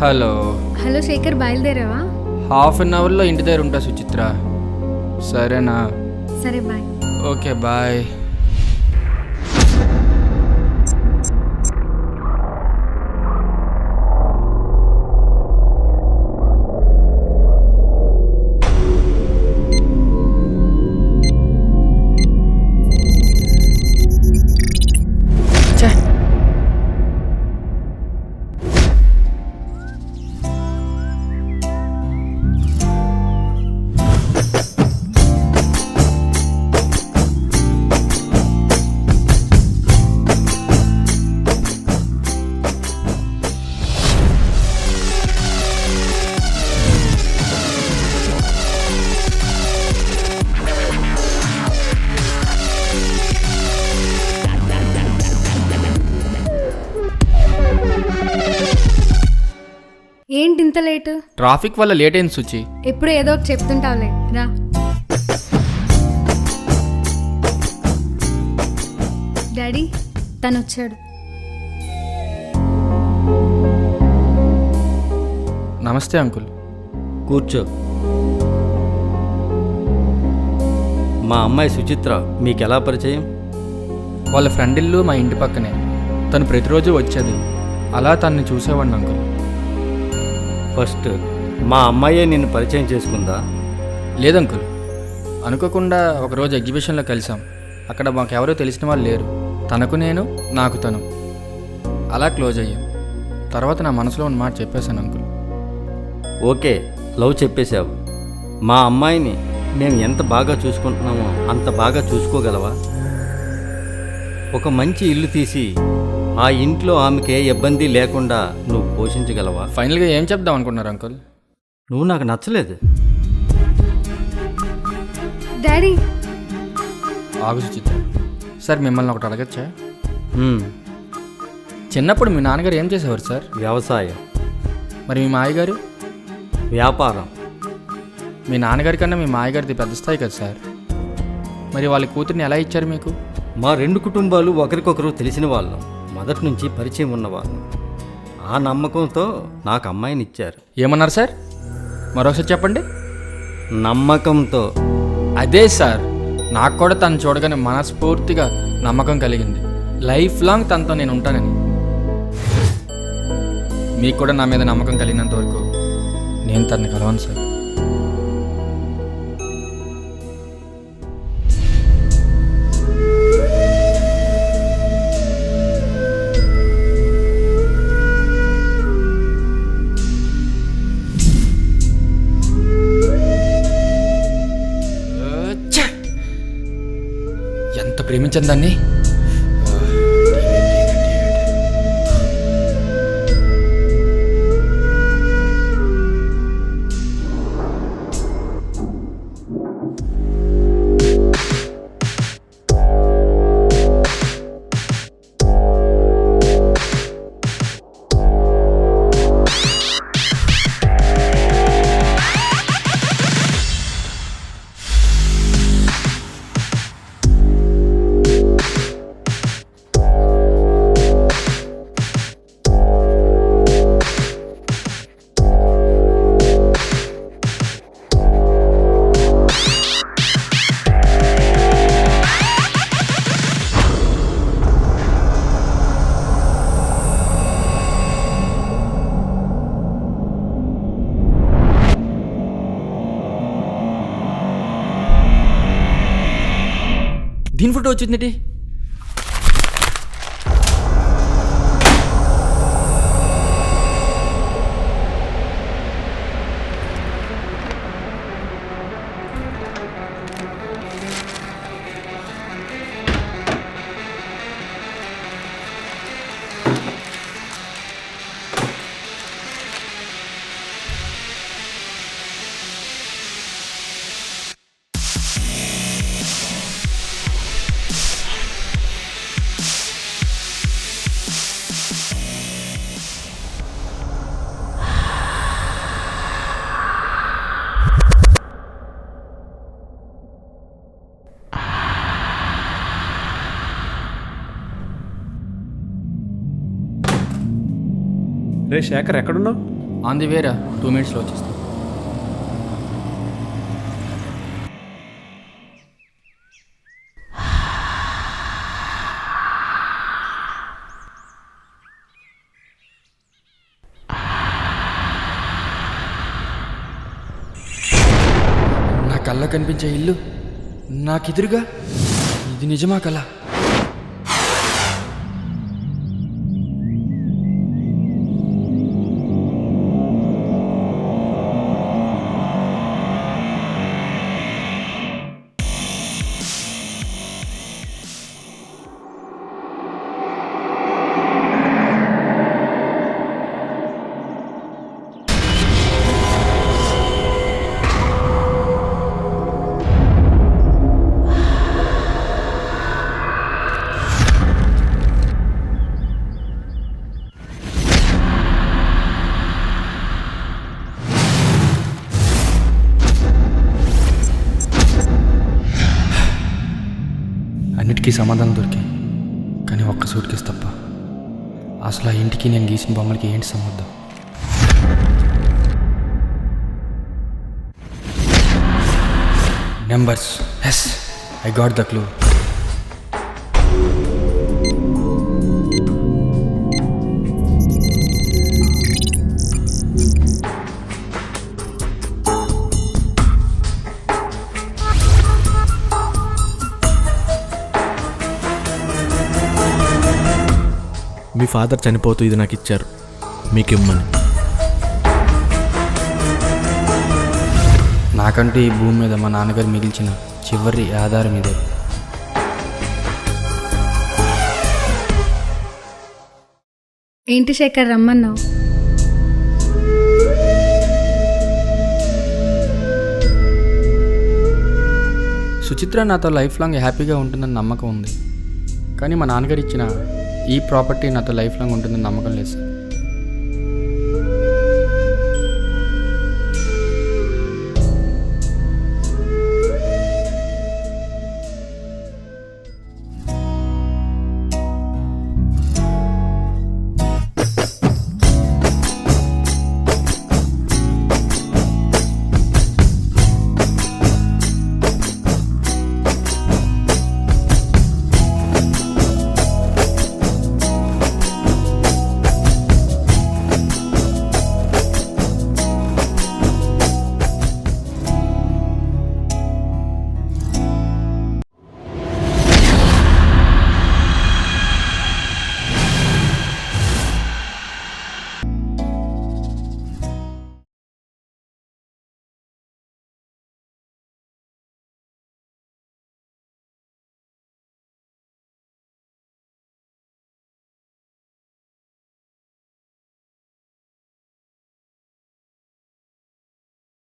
Hello. Hello Shekhar, బయలుదేరావా? Half an అవర్లో ఇంటి దగ్గర ఉంటా సుచిత్ర. సరేనా? సరే బాయ్. Okay bye. ఏంటి ఇంత లేటు? ట్రాఫిక్ వల్ల లేట్ అయింది సుచి. ఎప్పుడు ఏదో ఒకటి చెప్తుంటావులే, రా. డాడీ, తను వచ్చాడు. నమస్తే అంకుల్. కూర్చో. మా అమ్మాయి సుచిత్ర మీకెలా పరిచయం? వాళ్ళ ఫ్రెండ్ ఇల్లు మా ఇంటి పక్కనే. తను ప్రతిరోజు వచ్చేది. అలా తనని చూసేవాడిని అంకుల్. ఫస్ట్ మా అమ్మాయే నిన్ను పరిచయం చేసుకుందా? లేదంకుల్, అనుకోకుండా ఒకరోజు ఎగ్జిబిషన్లో కలిసాం. అక్కడ మాకెవరో తెలిసిన వాళ్ళు లేరు. తనకు నేను, నాకు తను. అలా క్లోజ్ అయ్యాం. తర్వాత నా మనసులో ఉన్న మాట చెప్పేశాను అంకుల్. Okay, love చెప్పేశావు. మా అమ్మాయిని మేము ఎంత బాగా చూసుకుంటున్నామో అంత బాగా చూసుకోగలవా? ఒక మంచి ఇల్లు తీసి ఆ ఇంట్లో ఆమెకి ఏ ఇబ్బంది లేకుండా నువ్వు పోషించగలవా? ఫైనల్గా ఏం చెప్దాం అనుకున్నారు అంకుల్? నువ్వు నాకు నచ్చలేదు. డాడీ, ఆగు సుచిత్ర. సార్, మిమ్మల్ని ఒకటి అడగచ్చా? మ్మ్. చిన్నప్పుడు మీ నాన్నగారు ఏం చేసేవారు సార్? వ్యవసాయం. మరి మీ మాయగారు? వ్యాపారం. మీ నాన్నగారి కన్నా మీ మాయగారిది పెద్ద స్థాయి కదా సార్. మరి వాళ్ళ కూతుర్ని ఎలా ఇచ్చారు మీకు? మా రెండు కుటుంబాలు ఒకరికొకరు తెలిసిన వాళ్ళం, మొదటి నుంచి పరిచయం ఉన్నవాళ్ళం. ఆ నమ్మకంతో నాకు అమ్మాయిని ఇచ్చారు. ఏమన్నారు సార్? మరోసారి చెప్పండి. నమ్మకంతో. అదే సార్, నాకు కూడా తను చూడగానే మనస్ఫూర్తిగా నమ్మకం కలిగింది. లైఫ్ లాంగ్ తనతో నేను ఉంటానని. మీకు కూడా నా మీద నమ్మకం కలిగినంత వరకు నేను తనని కలవను సార్. ఎంత ప్రేమించను దాన్ని. దీని ఫోటో వచ్చింది. రే శేఖర్, ఎక్కడున్నావు? ఆన్ ది వేరా 2 minutesలో వచ్చేస్తాను. నా కళ్ళ కనిపించే ఇల్లు నాకెదురుగా, ఇది నిజమా కళ? అన్నిటికీ సమాధానం దొరికాయి, కానీ ఒక్క సూట్ కేసు తప్ప. అసలు ఆ ఇంటికి నేను గీసిన బొమ్మలకి ఏంటి సంబంధం? Numbers, yes, I got the clue. మీ ఫాదర్ చనిపోతూ ఇది నాకు ఇచ్చారు, మీకు ఇమ్మని. నాకంటూ ఈ భూమి మీద మా నాన్నగారు మిగిల్చిన చివరి ఆధారం ఇదే. ఏంటి శేఖర్ రమ్మన్నావు? సుచిత్ర నాతో లైఫ్ లాంగ్ హ్యాపీగా ఉంటుందని నమ్మకం ఉంది, కానీ మా నాన్నగారు ఇచ్చిన ఈ ప్రాపర్టీ నాతో లైఫ్ లాంగ్ ఉంటుందని నమ్మకం లేదు సార్.